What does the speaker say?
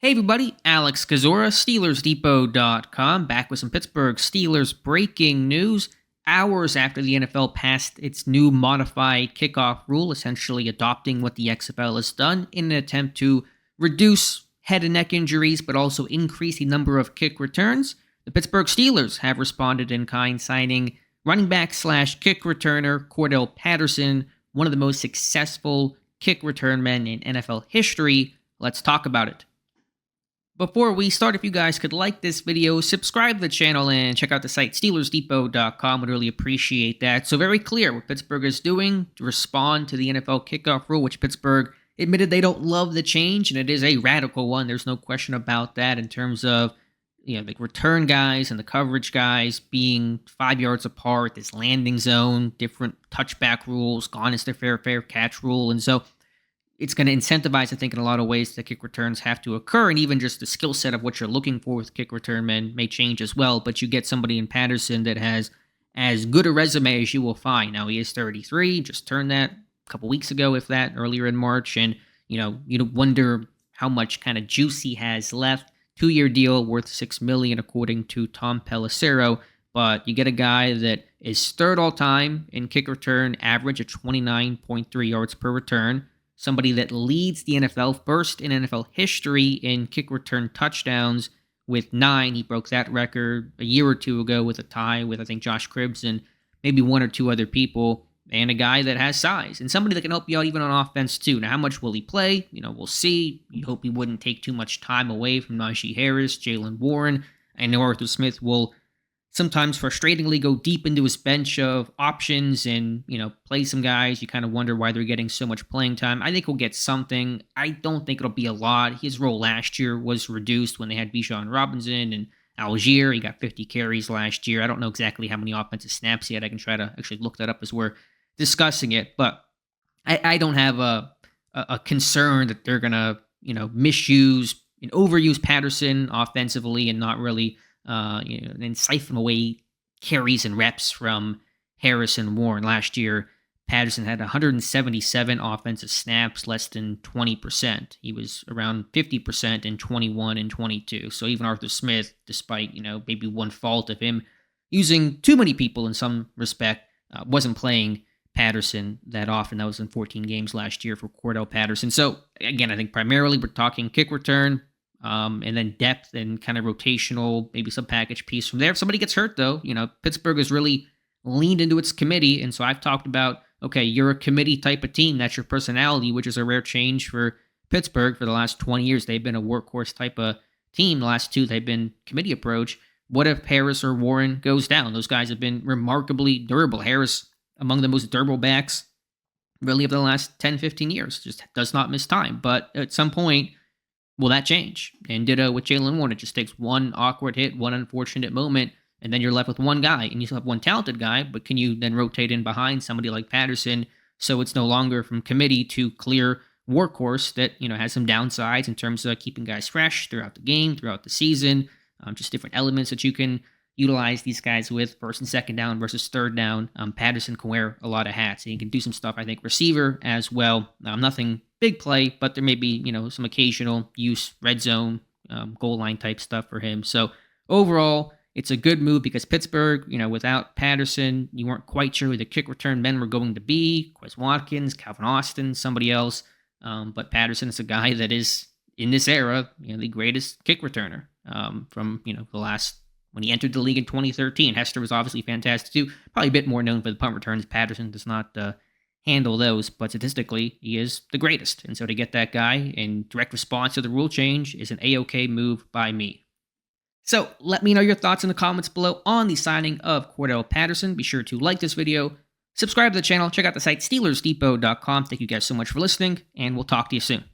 Hey everybody, Alex Kazora, SteelersDepot.com, back with some Pittsburgh Steelers breaking news. Hours after the NFL passed its new modified kickoff rule, essentially adopting what the XFL has done in an attempt to reduce head and neck injuries, but also increase the number of kick returns, the Pittsburgh Steelers have responded in kind, signing running back slash kick returner Cordarrelle Patterson, one of the most successful kick return men in NFL history. Let's talk about it. Before we start, if you guys could like this video, subscribe to the channel, and check out the site SteelersDepot.com. Would really appreciate that. So very clear what Pittsburgh is doing to respond to the NFL kickoff rule, which Pittsburgh admitted they don't love the change, and it is a radical one. There's no question about that in terms of the return guys and the coverage guys being 5 yards apart, this landing zone, different touchback rules, gone is the fair catch rule, and so it's going to incentivize, I think, in a lot of ways that kick returns have to occur, and even just the skill set of what you're looking for with kick return men may change as well, but you get somebody in Patterson that has as good a resume as you will find. Now, he is 33, just turned that a couple weeks ago, if that, earlier in March, and, you wonder how much kind of juice he has left. 2-year deal worth $6 million, according to Tom Pelissero, but you get a guy that is third all-time in kick return average at 29.3 yards per return, somebody that leads the NFL first in NFL history in kick return touchdowns with 9. He broke that record a year or two ago with a tie with, I think, Josh Cribbs and maybe one or two other people, and a guy that has size and somebody that can help you out even on offense too. Now, how much will he play? We'll see. You hope he wouldn't take too much time away from Najee Harris, Jalen Warren. I know Arthur Smith will sometimes frustratingly go deep into his bench of options and, play some guys. You kind of wonder why they're getting so much playing time. I think he'll get something. I don't think it'll be a lot. His role last year was reduced when they had Bijan Robinson and Algier. He got 50 carries last year. I don't know exactly how many offensive snaps he had. I can try to actually look that up as we're discussing it. But I don't have a concern that they're going to, misuse and overuse Patterson offensively and not really and siphon away carries and reps from Harris and Warren. Last year, Patterson had 177 offensive snaps, less than 20%. He was around 50% in 21 and 22. So even Arthur Smith, despite, maybe one fault of him using too many people in some respect, wasn't playing Patterson that often. That was in 14 games last year for Cordarrelle Patterson. So again, I think primarily we're talking kick return, and then depth and kind of rotational, maybe some package piece from there. If somebody gets hurt, though, Pittsburgh has really leaned into its committee. And so I've talked about, okay, you're a committee type of team. That's your personality, which is a rare change for Pittsburgh. For the last 20 years, they've been a workhorse type of team. The last two, they've been committee approach. What if Harris or Warren goes down? Those guys have been remarkably durable. Harris, among the most durable backs really of the last 10, 15 years, just does not miss time. But at some point, will that change? And ditto with Jalen Warren. It just takes one awkward hit, one unfortunate moment, and then you're left with one guy. And you still have one talented guy, but can you then rotate in behind somebody like Patterson so it's no longer from committee to clear workhorse that, has some downsides in terms of keeping guys fresh throughout the game, throughout the season, just different elements that you can utilize these guys with first and second down versus third down. Patterson can wear a lot of hats, and he can do some stuff, I think, receiver as well. Nothing big play, but there may be, some occasional use, red zone, goal line type stuff for him. So overall, it's a good move because Pittsburgh, without Patterson, you weren't quite sure who the kick return men were going to be. Quez Watkins, Calvin Austin, somebody else. But Patterson is a guy that is, in this era, the greatest kick returner from, the last, when he entered the league in 2013. Hester was obviously fantastic too. Probably a bit more known for the punt returns. Patterson does not handle those, but statistically, he is the greatest. And so to get that guy in direct response to the rule change is an A-OK move by me. So let me know your thoughts in the comments below on the signing of Cordarrelle Patterson. Be sure to like this video, subscribe to the channel, check out the site SteelersDepot.com. Thank you guys so much for listening, and we'll talk to you soon.